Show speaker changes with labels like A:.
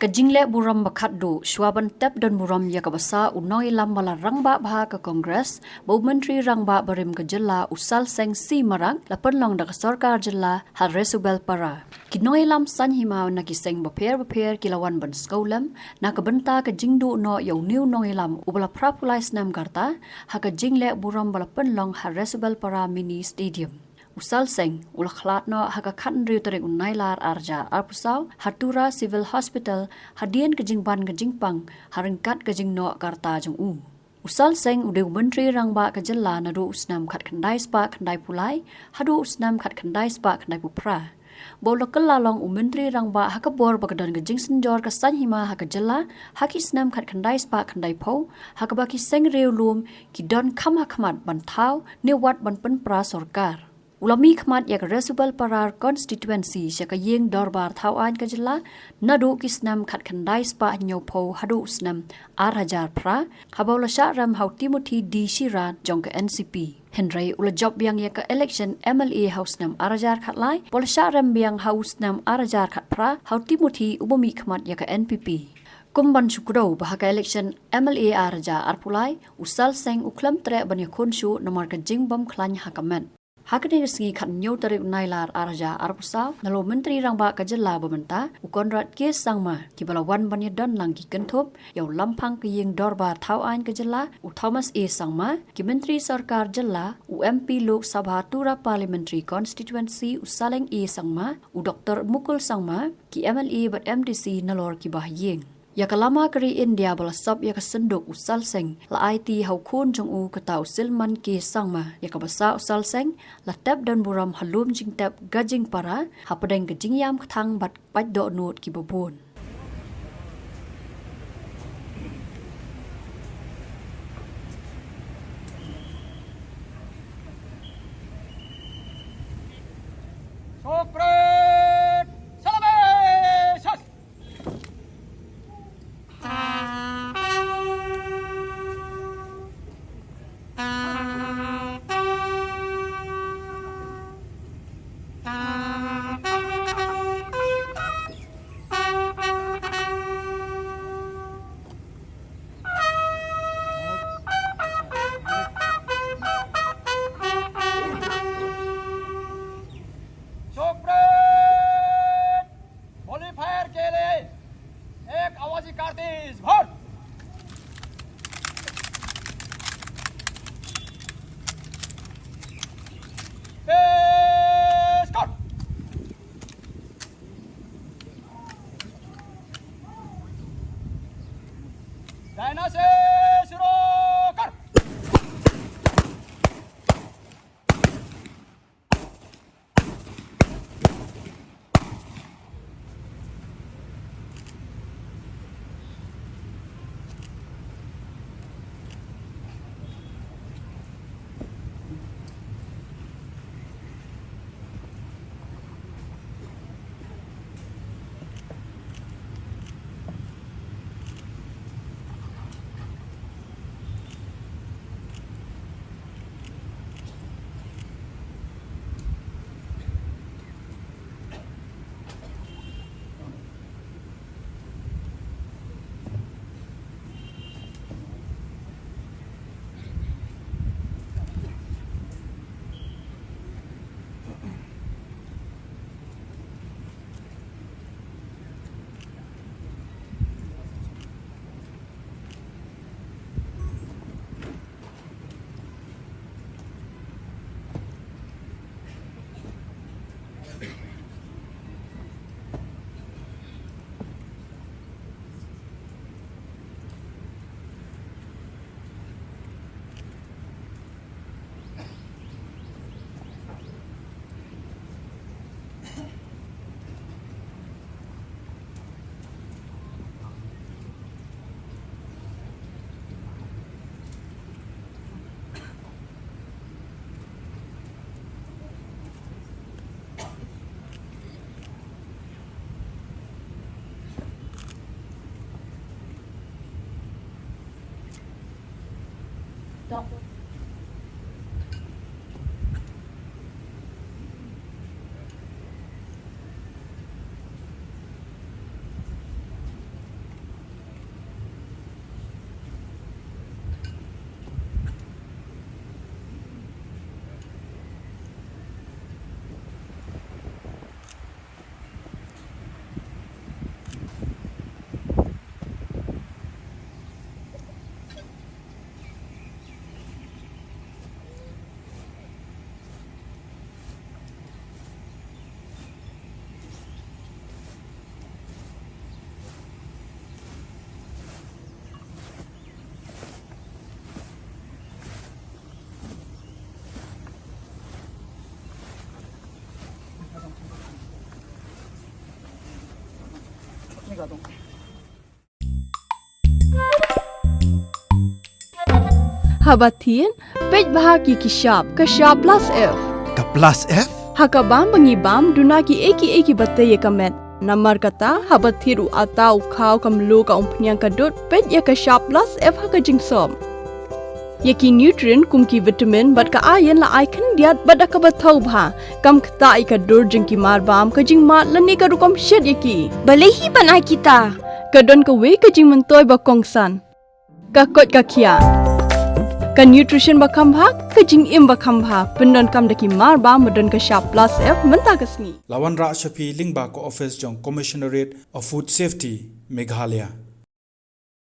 A: Kajingle Burom bakaddu swaban tep dan Burom ya kabasa unoi lam bala rangba bha ke Kongres bau menteri rangba Barim ke Jylla usal seng si Marak lapan long dak sarkar Jylla hal resubel para kinoi lam san himau na ki seng beper kilawan ban skaulam na kebenta ke jingdu no yau new noi lam ubala prapulai snam karta ha ke jingle Burom bala pen long hal resubel para mini stadium Usal seng ulaklat no haka kan riu tarik unailar arja arpusau hatura civil hospital hadian kejingban kejingpang haringkat kejing no karta jong u. Usal seng udah menteri rangba ke Jylla nadu usnam kat kendai spa kendai pulai hadu usnam kat kendai spa kendai pupra. Bola kelalong menteri rangba haka bor bakadan kejing senjor ke sanhima haka Jylla haki snam kat kendai spa kendai po haka baki seng riu lum ki don kam hakmat bantau ni wat ban pen pra sorkar. Ulami khmat yak resubal parar constituency syaka yeng dorbar thawan ka Jylla nadu kisnam khat khandai spa nyopo hadu snam arhajar pra habola sharam hau Timothy D Shira jong ka NCP Henry ula job yang yak election MLA house nam arhajar khat lai bola sharam yang house nam arhajar khat pra hau Timothy ubami khmat yak NPP Kumban syukro bahaka election MLA arhajar arpulai usal seng uklam tre banya khonshu nomor ka jingbam klan hakamen Hakni resgi khat nyau tarik nailar arja arpusau nalo menteri rangba ka Jylla bementa ukonrat ke sangma ki balawan banya don lang ki kenthop yau lampang ke yeng dorbar thawan ka Jylla u Thomas A sangma ki menteri sarkar Jylla u MP Lok Sabha Tura Parliamentary Constituency u Saleng A sangma u Dr Mukul sangma ki MLA bat MDC nalor ki bah yeng Ya kalama keri India bala sab ya kesenduk usal seng la IT hau kun jong u kata usilman ke sangma ya kabasa usal seng la tep dan Burom halum jing tep gajing para Hapdeng ke Jingïam kthang bat Pait Dohnud ki babon
B: Habatin, pej bahagi kishap, kashap plus F.
C: Ka plus F?
B: Hakabam bangibam dunaki eki batay kamet. Namar kata habatiru atau kau kamlu ka umpnyang kadut pej ya kashap plus F hakajing som. Yaki nutrient kumki vitamin bat ka ayan la ai kan diat bat ka bathau bha kam kta ai ka dur jingki mar bam ka jing mat lani ka rukom shed yaki.
D: Balehi banai kita.
B: Kadon ka we ka jing mentoy ba kongsan. Ka kot ka kia. Ka nutrition ba kambha ka Jingïam ba kambha pendon kam daki mar ba medon ka sharp plus F menta ka sngi
E: Lawan Ra Shafi Lingba ko office jong Commissionerate of Food Safety Meghalaya